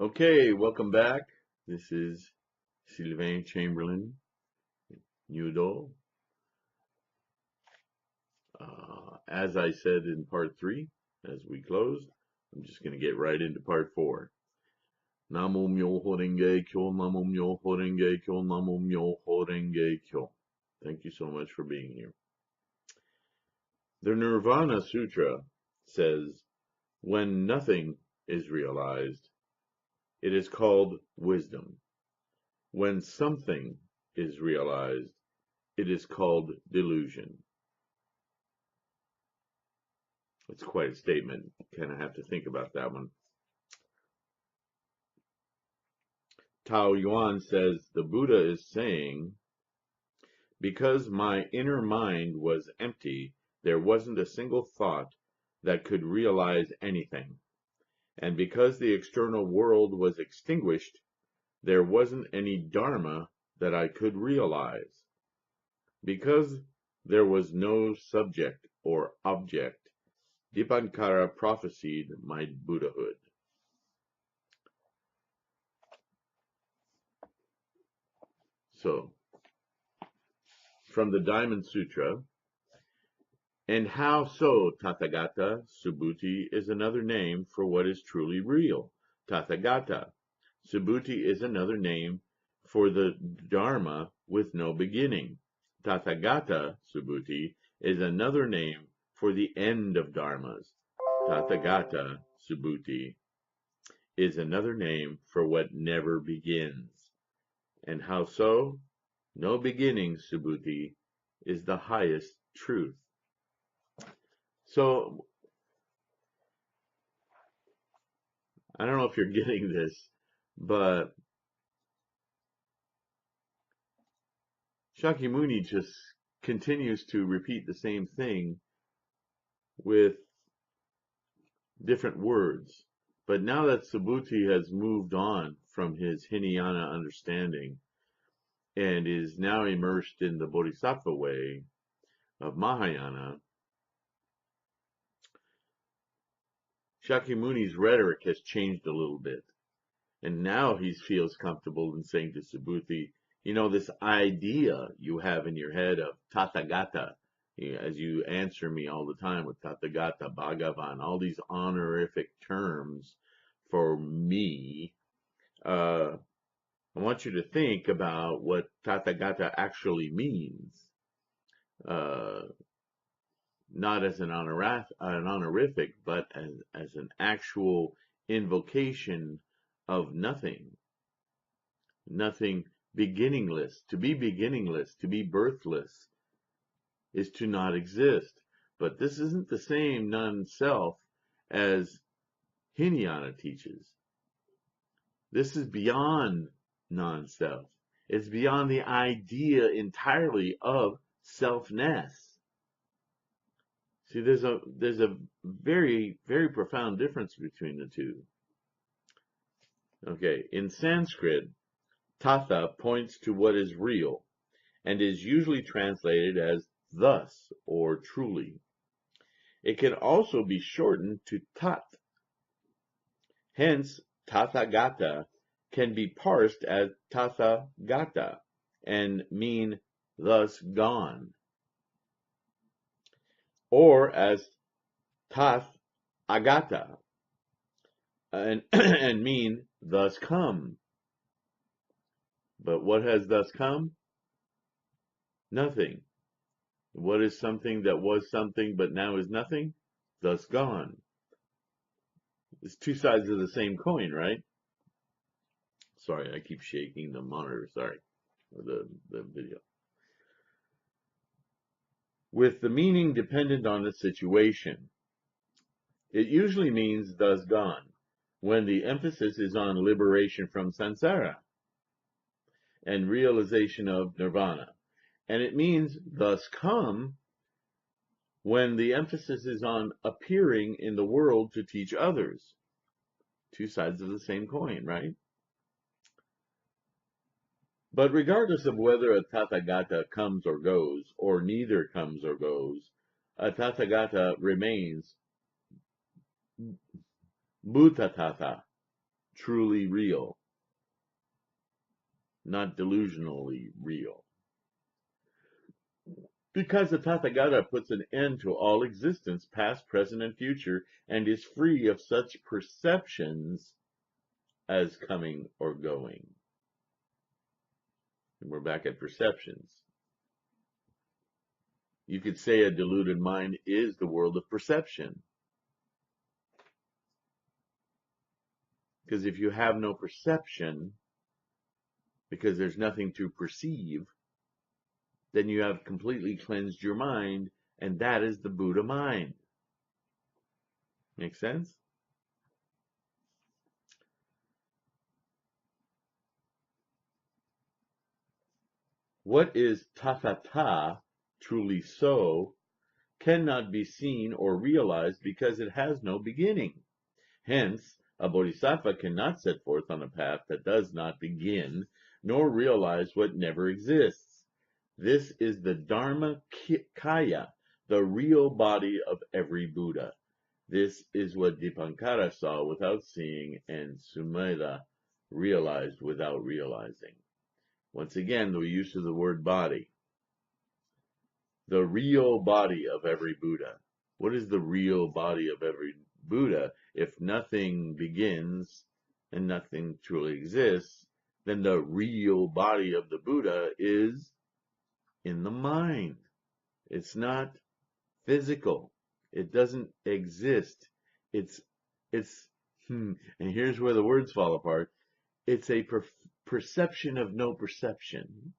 Okay, welcome back. This is Sylvain Chamberlain, Nudo. As I said in part three, as we closed, I'm just going to get right into part four. Namo Myoho Renge Kyo, Namo Myoho Renge Kyo, Namo Myoho Renge Kyo. Thank you so much for being here. The Nirvana Sutra says, when nothing is realized, it is called wisdom. When something is realized, it is called delusion. It's quite a statement. Kind of have to think about that one. Tao Yuan says the Buddha is saying, because my inner mind was empty, there wasn't a single thought that could realize anything. And because the external world was extinguished, there wasn't any dharma that I could realize. Because there was no subject or object, Dipankara prophesied my Buddhahood. So, from the Diamond Sutra, and how so, Tathagata? Subhuti is another name for what is truly real. Tathagata. Subhuti is another name for the Dharma with no beginning. Tathagata, Subhuti, is another name for the end of Dharmas. Tathagata, Subhuti, is another name for what never begins. And how so? No beginning, Subhuti, is the highest truth. So, I don't know if you're getting this, but Shakyamuni just continues to repeat the same thing with different words. But now that Subhuti has moved on from his Hinayana understanding and is now immersed in the Bodhisattva way of Mahayana, Shakyamuni's rhetoric has changed a little bit. And now he feels comfortable in saying to Subhuti, you know, this idea you have in your head of Tathagata, as you answer me all the time with Tathagata, Bhagavan, all these honorific terms for me, I want you to think about what Tathagata actually means, not as an honorific, but as an actual invocation of nothing. Nothing beginningless. To be beginningless, to be birthless, is to not exist. But this isn't the same non-self as Hinayana teaches. This is beyond non-self. It's beyond the idea entirely of selfness. See, there's a very, very profound difference between the two. Okay, in Sanskrit, Tatha points to what is real and is usually translated as thus or truly. It can also be shortened to Tat. Hence, Tathagata can be parsed as Tathagata and mean thus gone, or as Tathagata and, and mean thus come. But what has thus come? Nothing. What is something that was something but now is nothing? Thus gone. It's two sides of the same coin, right? Sorry, I keep shaking the monitor, sorry, or the video. With the meaning dependent on the situation. It usually means thus gone, when the emphasis is on liberation from samsara and realization of nirvana. And it means thus come when the emphasis is on appearing in the world to teach others. Two sides of the same coin, right? But regardless of whether a Tathagata comes or goes, or neither comes or goes, a Tathagata remains Bhutatatha, truly real, not delusionally real. Because the Tathagata puts an end to all existence, past, present, and future, and is free of such perceptions as coming or going. And we're back at perceptions. You could say a deluded mind is the world of perception. Because if you have no perception, because there's nothing to perceive, then you have completely cleansed your mind, and that is the Buddha mind. Make sense? What is tathata, truly so, cannot be seen or realized because it has no beginning. Hence, a bodhisattva cannot set forth on a path that does not begin, nor realize what never exists. This is the Dharma Kaya, the real body of every Buddha. This is what Dipankara saw without seeing, and Sumedha realized without realizing. Once again, the use of the word body. The real body of every Buddha. What is the real body of every Buddha? If nothing begins and nothing truly exists, then the real body of the Buddha is in the mind. It's not physical. It doesn't exist. It's, and here's where the words fall apart. It's a perception of no perception.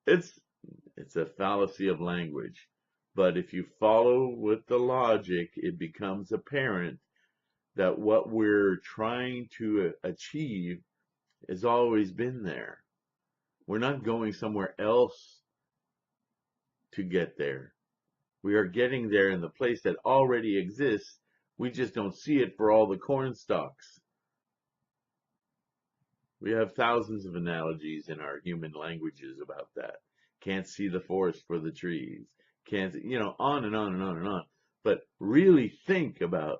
It's a fallacy of language. But if you follow with the logic, it becomes apparent that what we're trying to achieve has always been there. We're not going somewhere else to get there. We are getting there in the place that already exists. We just don't see it for all the corn stalks. We have thousands of analogies in our human languages about that. Can't see the forest for the trees. Can't, on and on and on and on. But really think about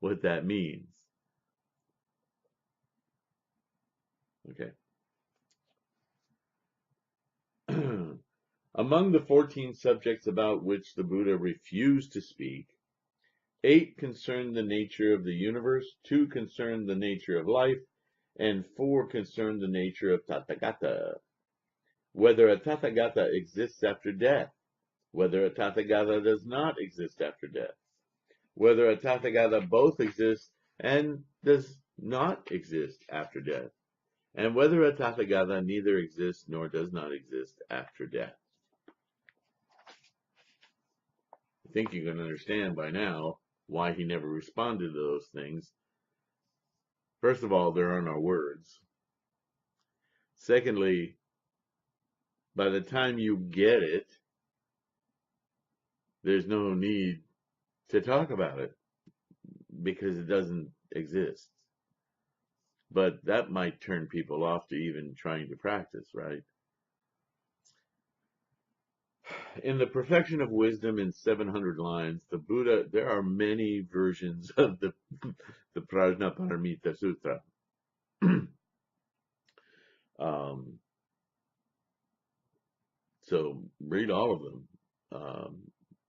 what that means. Okay. Among the 14 subjects about which the Buddha refused to speak, 8 concern the nature of the universe, 2 concern the nature of life, and 4 concern the nature of Tathagata. Whether a Tathagata exists after death, whether a Tathagata does not exist after death, whether a Tathagata both exists and does not exist after death, and whether a Tathagata neither exists nor does not exist after death. I think you can understand by now why he never responded to those things. First of all, there are no words. Secondly, by the time you get it, there's no need to talk about it because it doesn't exist. But that might turn people off to even trying to practice, right? In the Perfection of Wisdom in 700 lines, the Buddha, there are many versions of the Prajnaparamita Sutra. So read all of them.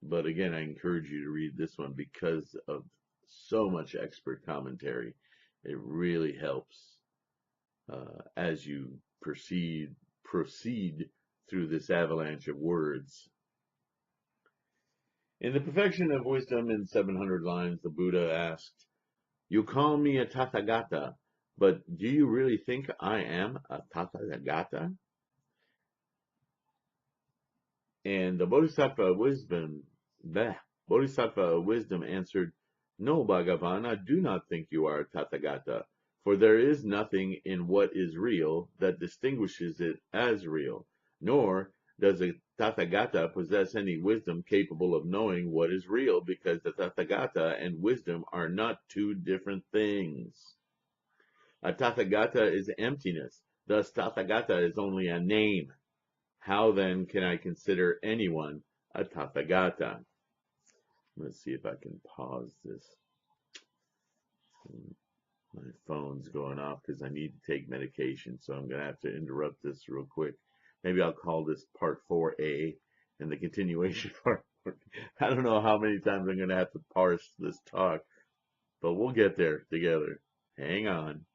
But again, I encourage you to read this one because of so much expert commentary. It really helps as you proceed through this avalanche of words. In the Perfection of Wisdom in 700 lines, the Buddha asked, "You call me a Tathagata, but do you really think I am a Tathagata?" And the Bodhisattva of Wisdom answered, "No, Bhagavan, I do not think you are a Tathagata, for there is nothing in what is real that distinguishes it as real, nor does a Tathagata possess any wisdom capable of knowing what is real, because the Tathagata and wisdom are not two different things. A Tathagata is emptiness, thus Tathagata is only a name. How then can I consider anyone a Tathagata?" Let's see if I can pause this. My phone's going off because I need to take medication, so I'm going to have to interrupt this real quick. Maybe I'll call this part 4A and the continuation part. I don't know how many times I'm going to have to parse this talk, but we'll get there together. Hang on.